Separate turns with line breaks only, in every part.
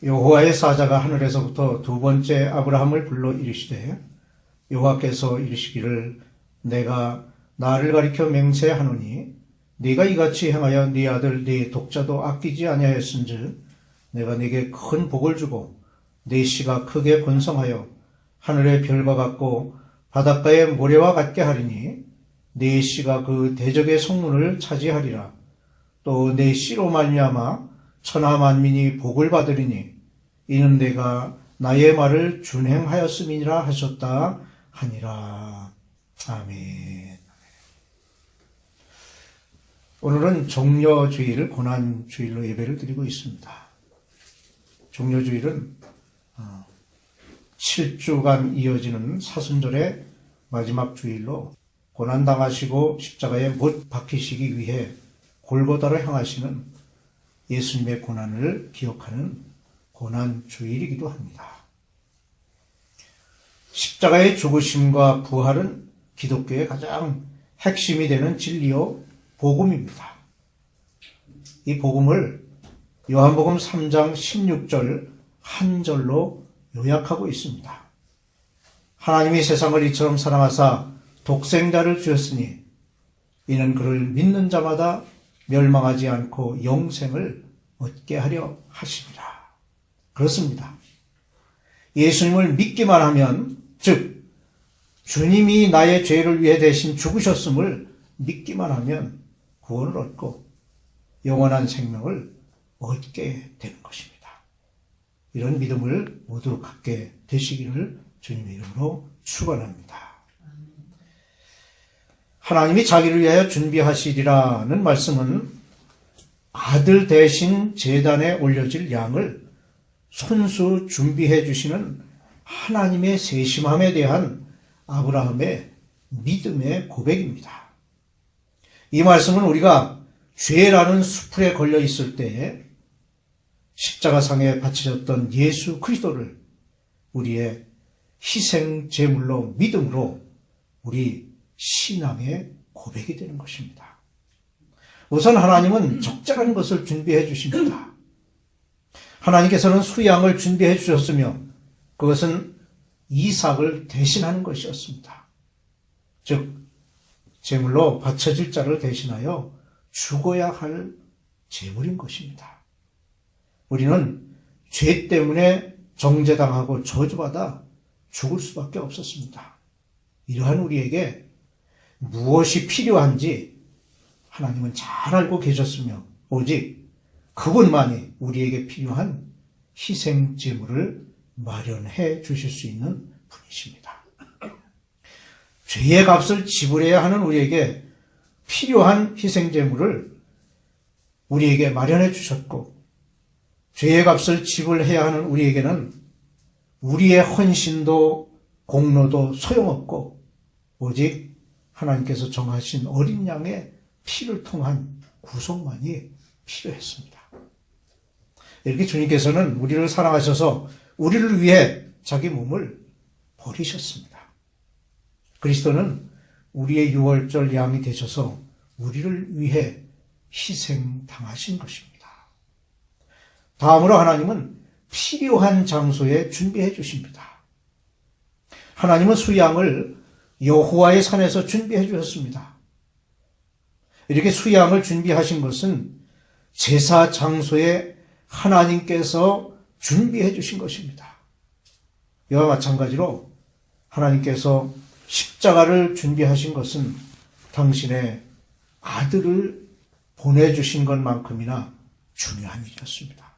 여호와의 사자가 하늘에서부터 두 번째 아브라함을 불러 이르시되 여호와께서 이르시기를 내가 나를 가리켜 맹세하노니 네가 이같이 행하여 네 아들 네 독자도 아끼지 아니하였은즉 내가 네게 큰 복을 주고 네 씨가 크게 번성하여 하늘의 별과 같고 바닷가의 모래와 같게 하리니 네 씨가 그 대적의 성문을 차지하리라. 또 네 씨로 말미암아 천하 만민이 복을 받으리니 이는 내가 나의 말을 준행하였음이니라 하셨다 하니라. 아멘. 오늘은 종려주일, 고난주일로 예배를 드리고 있습니다. 종려주일은 7주간 이어지는 사순절의 마지막 주일로 고난당하시고 십자가에 못 박히시기 위해 골고다로 향하시는 예수님의 고난을 기억하는 고난주일이기도 합니다. 십자가의 죽으심과 부활은 기독교의 가장 핵심이 되는 진리요 복음입니다. 이 복음을 요한복음 3장 16절 한 절로 요약하고 있습니다. 하나님이 세상을 이처럼 사랑하사 독생자를 주셨으니 이는 그를 믿는 자마다 멸망하지 않고 영생을 얻게 하려 하시니라. 그렇습니다. 예수님을 믿기만 하면, 즉 주님이 나의 죄를 위해 대신 죽으셨음을 믿기만 하면 구원을 얻고 영원한 생명을 얻게 되는 것입니다. 이런 믿음을 모두 갖게 되시기를 주님의 이름으로 축원합니다. 하나님이 자기를 위하여 준비하시리라는 말씀은 아들 대신 제단에 올려질 양을 손수 준비해 주시는 하나님의 세심함에 대한 아브라함의 믿음의 고백입니다. 이 말씀은 우리가 죄라는 수풀에 걸려 있을 때에 십자가상에 바쳐졌던 예수 그리스도를 우리의 희생 제물로 믿음으로 우리 신앙의 고백이 되는 것입니다. 우선 하나님은 적절한 것을 준비해 주십니다. 하나님께서는 수양을 준비해 주셨으며 그것은 이삭을 대신하는 것이었습니다. 즉 제물로 바쳐질 자를 대신하여 죽어야 할 제물인 것입니다. 우리는 죄 때문에 정죄당하고 저주받아 죽을 수밖에 없었습니다. 이러한 우리에게 무엇이 필요한지 하나님은 잘 알고 계셨으며 오직 그분만이 우리에게 필요한 희생 제물을 마련해 주실 수 있는 분이십니다. 죄의 값을 지불해야 하는 우리에게 필요한 희생 제물을 우리에게 마련해 주셨고 죄의 값을 지불해야 하는 우리에게는 우리의 헌신도 공로도 소용없고 오직 하나님께서 정하신 어린 양의 피를 통한 구속만이 필요했습니다. 이렇게 주님께서는 우리를 사랑하셔서 우리를 위해 자기 몸을 버리셨습니다. 그리스도는 우리의 유월절 양이 되셔서 우리를 위해 희생당하신 것입니다. 다음으로 하나님은 필요한 장소에 준비해 주십니다. 하나님은 수양을 여호와의 산에서 준비해 주셨습니다. 이렇게 수양을 준비하신 것은 제사 장소에 하나님께서 준비해 주신 것입니다. 이와 마찬가지로 하나님께서 십자가를 준비하신 것은 당신의 아들을 보내주신 것만큼이나 중요한 일이었습니다.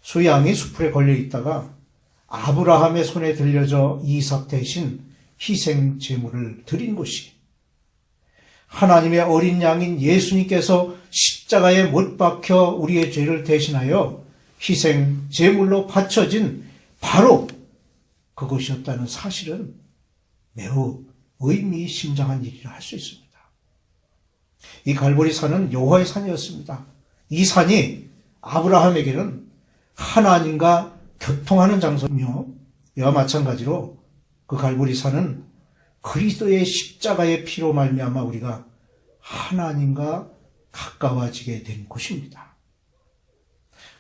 수양이 수풀에 걸려 있다가 아브라함의 손에 들려져 이삭 대신 희생 제물을 드린 것이 하나님의 어린 양인 예수님께서 십자가에 못 박혀 우리의 죄를 대신하여 희생 제물로 바쳐진 바로 그것이었다는 사실은 매우 의미심장한 일이라 할 수 있습니다. 이 갈보리 산은 여호와의 산이었습니다. 이 산이 아브라함에게는 하나님과 교통하는 장소며 이와 마찬가지로 그 갈보리 산은 그리스도의 십자가의 피로 말미암아 우리가 하나님과 가까워지게 된 곳입니다.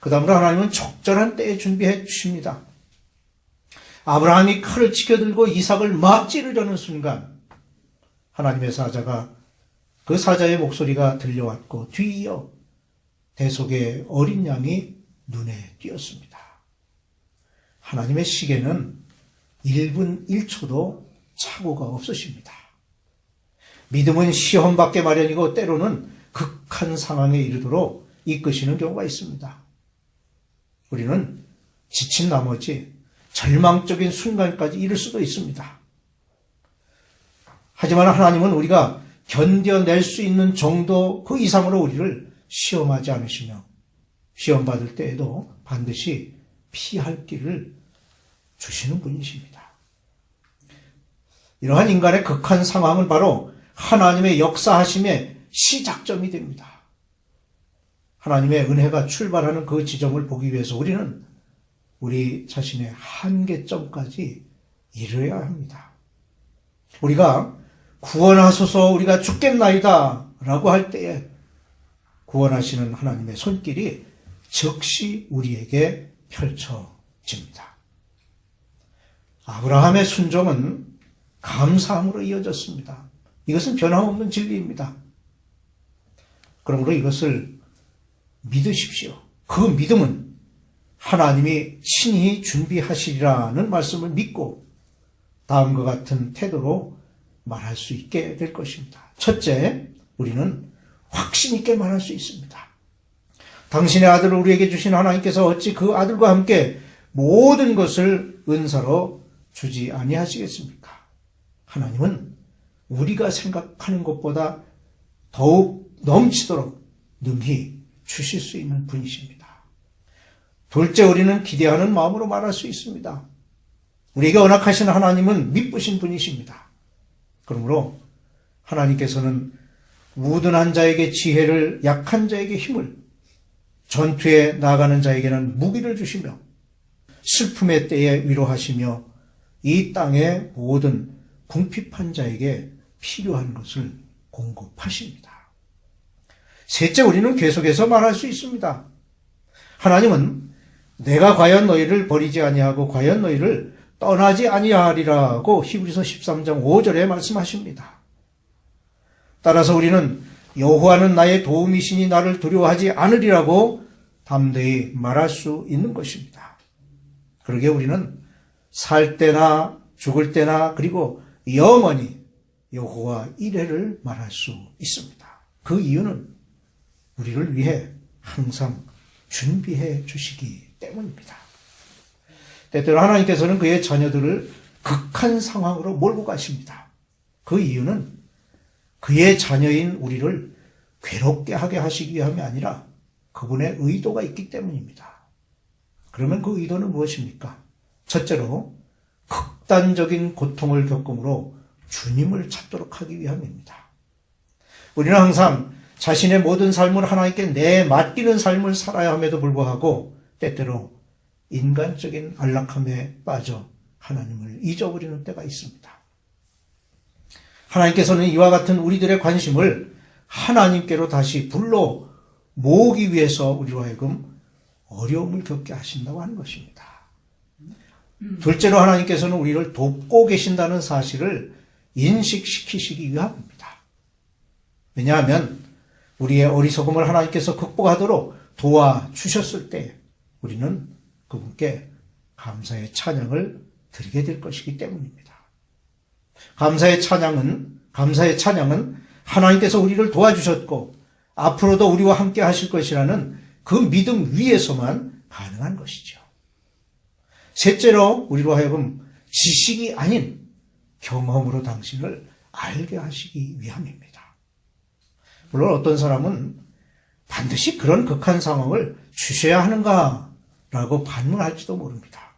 그 다음으로 하나님은 적절한 때에 준비해 주십니다. 아브라함이 칼을 치켜들고 이삭을 막 찌르려는 순간 하나님의 사자가 그 사자의 목소리가 들려왔고 뒤이어 대속의 어린 양이 눈에 띄었습니다. 하나님의 시계는 1분 1초도 착오가 없으십니다. 믿음은 시험받게 마련이고 때로는 극한 상황에 이르도록 이끄시는 경우가 있습니다. 우리는 지친 나머지 절망적인 순간까지 이를 수도 있습니다. 하지만 하나님은 우리가 견뎌낼 수 있는 정도 그 이상으로 우리를 시험하지 않으시며 시험받을 때에도 반드시 피할 길을 주시는 분이십니다. 이러한 인간의 극한 상황은 바로 하나님의 역사하심의 시작점이 됩니다. 하나님의 은혜가 출발하는 그 지점을 보기 위해서 우리는 우리 자신의 한계점까지 이르러야 합니다. 우리가 구원하소서 우리가 죽겠나이다 라고 할 때에 구원하시는 하나님의 손길이 즉시 우리에게 펼쳐집니다. 아브라함의 순종은 감사함으로 이어졌습니다. 이것은 변함없는 진리입니다. 그러므로 이것을 믿으십시오. 그 믿음은 하나님이 친히 준비하시리라는 말씀을 믿고 다음과 같은 태도로 말할 수 있게 될 것입니다. 첫째, 우리는 확신 있게 말할 수 있습니다. 당신의 아들을 우리에게 주신 하나님께서 어찌 그 아들과 함께 모든 것을 은사로 주지 아니하시겠습니까? 하나님은 우리가 생각하는 것보다 더욱 넘치도록 능히 주실 수 있는 분이십니다. 둘째, 우리는 기대하는 마음으로 말할 수 있습니다. 우리에게 언약하신 하나님은 미쁘신 분이십니다. 그러므로 하나님께서는 우둔한 자에게 지혜를, 약한 자에게 힘을, 전투에 나아가는 자에게는 무기를 주시며 슬픔의 때에 위로하시며 이 땅의 모든 궁핍한 자에게 필요한 것을 공급하십니다. 셋째, 우리는 계속해서 말할 수 있습니다. 하나님은 내가 과연 너희를 버리지 아니하고 과연 너희를 떠나지 아니하리라고 히브리서 13장 5절에 말씀하십니다. 따라서 우리는 여호와는 나의 도움이시니 나를 두려워하지 않으리라고 담대히 말할 수 있는 것입니다. 그러게 우리는 살 때나 죽을 때나 그리고 영원히 여호와 이레를 말할 수 있습니다. 그 이유는 우리를 위해 항상 준비해 주시기 때문입니다. 때때로 하나님께서는 그의 자녀들을 극한 상황으로 몰고 가십니다. 그 이유는 그의 자녀인 우리를 괴롭게 하게 하시기 위함이 아니라 그분의 의도가 있기 때문입니다. 그러면 그 의도는 무엇입니까? 첫째로 극단적인 고통을 겪음으로 주님을 찾도록 하기 위함입니다. 우리는 항상 자신의 모든 삶을 하나님께 내맡기는 삶을 살아야 함에도 불구하고 때때로 인간적인 안락함에 빠져 하나님을 잊어버리는 때가 있습니다. 하나님께서는 이와 같은 우리들의 관심을 하나님께로 다시 불러 모으기 위해서 우리로 하여금 어려움을 겪게 하신다고 하는 것입니다. 둘째로 하나님께서는 우리를 돕고 계신다는 사실을 인식시키시기 위함입니다. 왜냐하면 우리의 어리석음을 하나님께서 극복하도록 도와주셨을 때 우리는 그분께 감사의 찬양을 드리게 될 것이기 때문입니다. 감사의 찬양은 하나님께서 우리를 도와주셨고 앞으로도 우리와 함께 하실 것이라는 그 믿음 위에서만 가능한 것이죠. 셋째로 우리로 하여금 지식이 아닌 경험으로 당신을 알게 하시기 위함입니다. 물론 어떤 사람은 반드시 그런 극한 상황을 주셔야 하는가라고 반문할지도 모릅니다.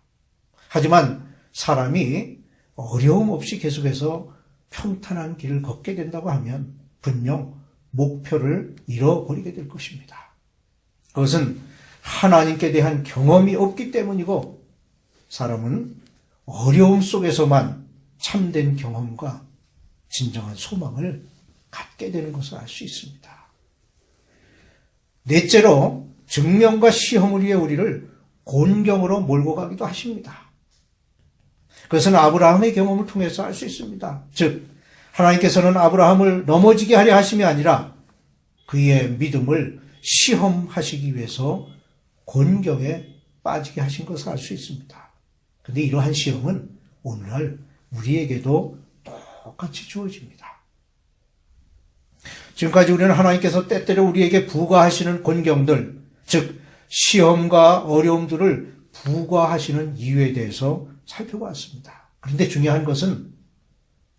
하지만 사람이 어려움 없이 계속해서 평탄한 길을 걷게 된다고 하면 분명 목표를 잃어버리게 될 것입니다. 그것은 하나님께 대한 경험이 없기 때문이고 사람은 어려움 속에서만 참된 경험과 진정한 소망을 갖게 되는 것을 알 수 있습니다. 넷째로 증명과 시험을 위해 우리를 곤경으로 몰고 가기도 하십니다. 그것은 아브라함의 경험을 통해서 알 수 있습니다. 즉 하나님께서는 아브라함을 넘어지게 하려 하심이 아니라 그의 믿음을 시험하시기 위해서 곤경에 빠지게 하신 것을 알 수 있습니다. 그런데 이러한 시험은 오늘날 우리에게도 똑같이 주어집니다. 지금까지 우리는 하나님께서 때때로 우리에게 부과하시는 곤경들, 즉 시험과 어려움들을 부과하시는 이유에 대해서 살펴봤습니다. 그런데 중요한 것은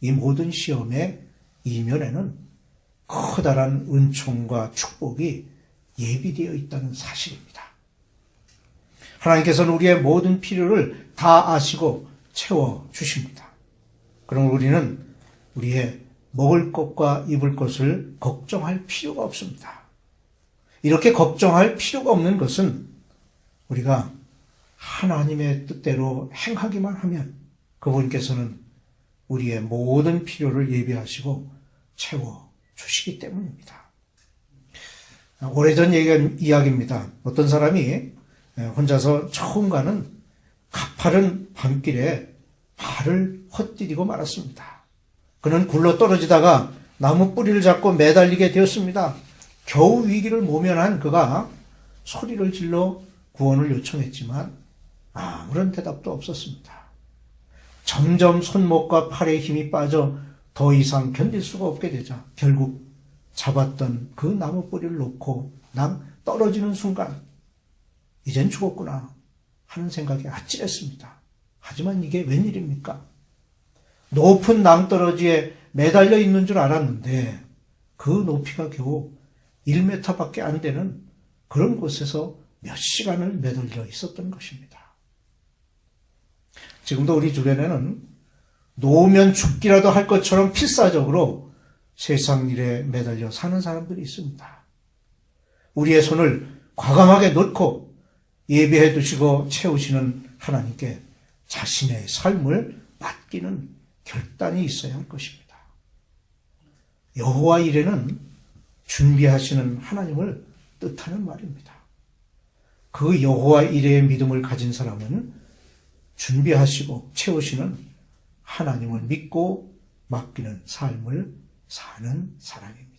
이 모든 시험의 이면에는 커다란 은총과 축복이 예비되어 있다는 사실입니다. 하나님께서는 우리의 모든 필요를 다 아시고 채워주십니다. 그럼 우리는 우리의 먹을 것과 입을 것을 걱정할 필요가 없습니다. 이렇게 걱정할 필요가 없는 것은 우리가 하나님의 뜻대로 행하기만 하면 그분께서는 우리의 모든 필요를 예비하시고 채워주시기 때문입니다. 오래전 이야기입니다. 어떤 사람이 혼자서 처음 가는 가파른 밤길에 발을 헛디디고 말았습니다. 그는 굴러 떨어지다가 나무 뿌리를 잡고 매달리게 되었습니다. 겨우 위기를 모면한 그가 소리를 질러 구원을 요청했지만 아무런 대답도 없었습니다. 점점 손목과 팔에 힘이 빠져 더 이상 견딜 수가 없게 되자 결국 잡았던 그 나무 뿌리를 놓고 떨어지는 순간 이젠 죽었구나 하는 생각이 아찔했습니다. 하지만 이게 웬일입니까? 높은 낭떠러지에 매달려 있는 줄 알았는데 그 높이가 겨우 1m밖에 안 되는 그런 곳에서 몇 시간을 매달려 있었던 것입니다. 지금도 우리 주변에는 놓으면 죽기라도 할 것처럼 필사적으로 세상 일에 매달려 사는 사람들이 있습니다. 우리의 손을 과감하게 놓고 예비해 두시고 채우시는 하나님께 자신의 삶을 맡기는 결단이 있어야 할 것입니다. 여호와 이레는 준비하시는 하나님을 뜻하는 말입니다. 그 여호와 이레의 믿음을 가진 사람은 준비하시고 채우시는 하나님을 믿고 맡기는 삶을 사는 사람입니다.